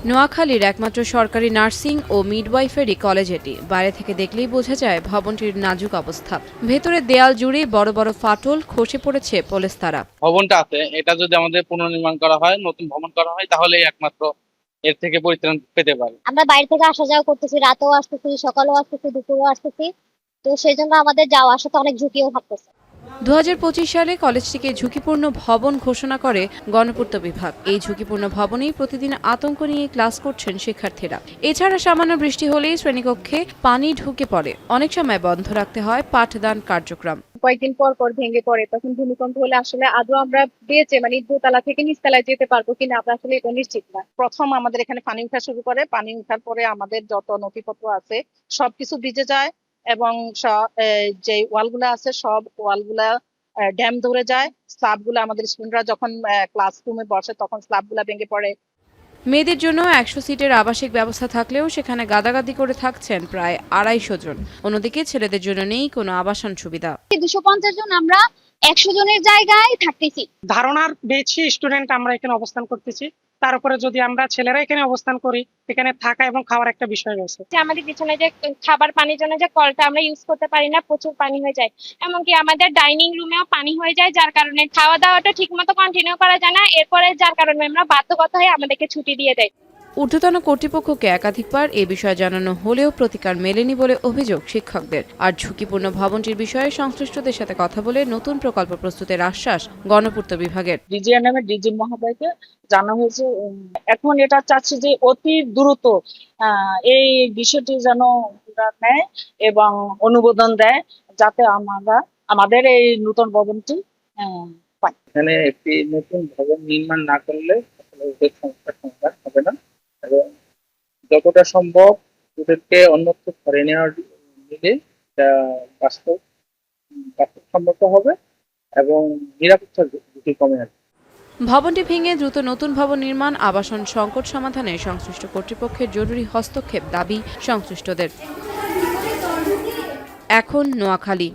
নোয়াখালীর একমাত্র সরকারি নার্সিং ও মিডওয়াইফারি কলেজ এটি। বাইরে থেকে দেখলেই বোঝা যায় ভবনটির নাজুক অবস্থা। ভেতরের দেয়াল জুড়ে বড় বড় ফাটল, খসে পড়েছে পলেস্তারা। ভবনটা আছে, এটা যদি আমাদের পুনর্নির্মাণ করা হয়, নতুন ভবন করা হয়, তাহলে একমাত্র এর থেকে পরিত্রাণ পেতে পারে। আমরা বাইরে থেকে আসা যাওয়া করতেছি, রাতেও আসতেছি, সকালেও আসতেছি, দুপুরেও আসতেছি। তো সেই জন্য আমাদের যাওয়া আসাতে অনেক ঝুঁকিও থাকতেছে। 2025 সালে কলেজটিকে ঝুঁকিপূর্ণ ভবন ঘোষণা করে গণপূর্ত বিভাগ। এই ঝুঁকিপূর্ণ ভবনেই প্রতিদিন আতঙ্ক নিয়ে ক্লাস করছেন শিক্ষার্থীরা। এছাড়া সামান্য বৃষ্টি হলেই শ্রেণীকক্ষে পানি ঢুকে পড়ে। অনেক সময় বন্ধ রাখতে হয় পাঠদান কার্যক্রম। কয়েকদিন পর পর ভেঙে পড়ে, তখন ভূমিকম্প হলে আসলে আদৌ আমরা বেঁচে দোতলা থেকে নিচতলায় যেতে পারবো কিনা আমরা আসলে এটা নিশ্চিত না। প্রথম আমাদের এখানে পানি উঠা শুরু করে, পানি উঠার পরে আমাদের যত নথিপত্র আছে সবকিছু ভিজে যায় এবং যে ওয়ালগুলা আছে সব ওয়ালগুলা ড্যাম ধরে যায়। স্ল্যাবগুলো আমাদের স্টুডেন্টরা যখন ক্লাসরুমে বসে তখন স্ল্যাবগুলা ভেঙে পড়ে। মেয়েদের জন্য 100 সিটের আবাসিক ব্যবস্থা থাকলেও সেখানে গাদাগাদি করে থাকছেন প্রায় 250 জন। অন্যদিকে ছেলেদের জন্য নেই কোনো আবাসন সুবিধা। 250 জন আমরা 100 জনের জায়গায় থাকতেছি। ধারণার বেশি স্টুডেন্ট আমরা এখানে অবস্থান করতেছি, তার উপরে যদি আমরা ছেলেরা এখানে অবস্থান করি, এখানে থাকা এবং খাওয়ার একটা বিষয় রয়েছে। আমাদের পিছনে যে খাবার পানির জন্য যে কলটা আমরা ইউজ করতে পারি না, প্রচুর পানি হয়ে যায়। এমনকি আমাদের ডাইনিং রুমেও পানি হয়ে যায়, যার কারণে খাওয়া দাওয়াটা ঠিক মতো কন্টিনিউ করা যায় না। এরপরে যার কারণে আমরা বাধ্যগত হয়ে আমাদেরকে ছুটি দিয়ে দেয়। ঊর্ধ্বতন কর্তৃপক্ষকে একাধিকবার এ বিষয়ে জানানো হলেও প্রতিকার মেলেনি বলে অভিযোগ শিক্ষকদের। আর ঝুঁকিপূর্ণ ভবনটির বিষয়ে সংশ্লিষ্টদের সাথে কথা বলে নতুন প্রকল্প প্রস্তুতের আশ্বাস গণপূর্ত বিভাগের। ডিজিএনএম এর ডিজি মহোদয়কে জানা হয়েছে। এখন এটা চাচ্ছি যে অতি দ্রুত এই বিষয়টি যেন নেয় এবং অনুমোদন দেয়, যাতে আমরা আমাদের এই নতুন ভবনটি পাই। এখানে একটি নতুন ভবন নির্মাণ না করলে আসলে ওদের সমস্যার সমাধান হবে না, এবং যতটা সম্ভব ওদেরকে অন্যত্র ধরে নেওয়ার নিলে বাস্তবসম্মত হবে এবং নিরাপত্তার ঝুঁকি কমে আসবে। ভবনটি ভেঙে দ্রুত নতুন ভবন নির্মাণ, আবাসন সংকট সমাধানে সংশ্লিষ্ট কর্তৃপক্ষের জরুরি হস্তক্ষেপ দাবি সংশ্লিষ্টদের। এখন নোয়াখালী।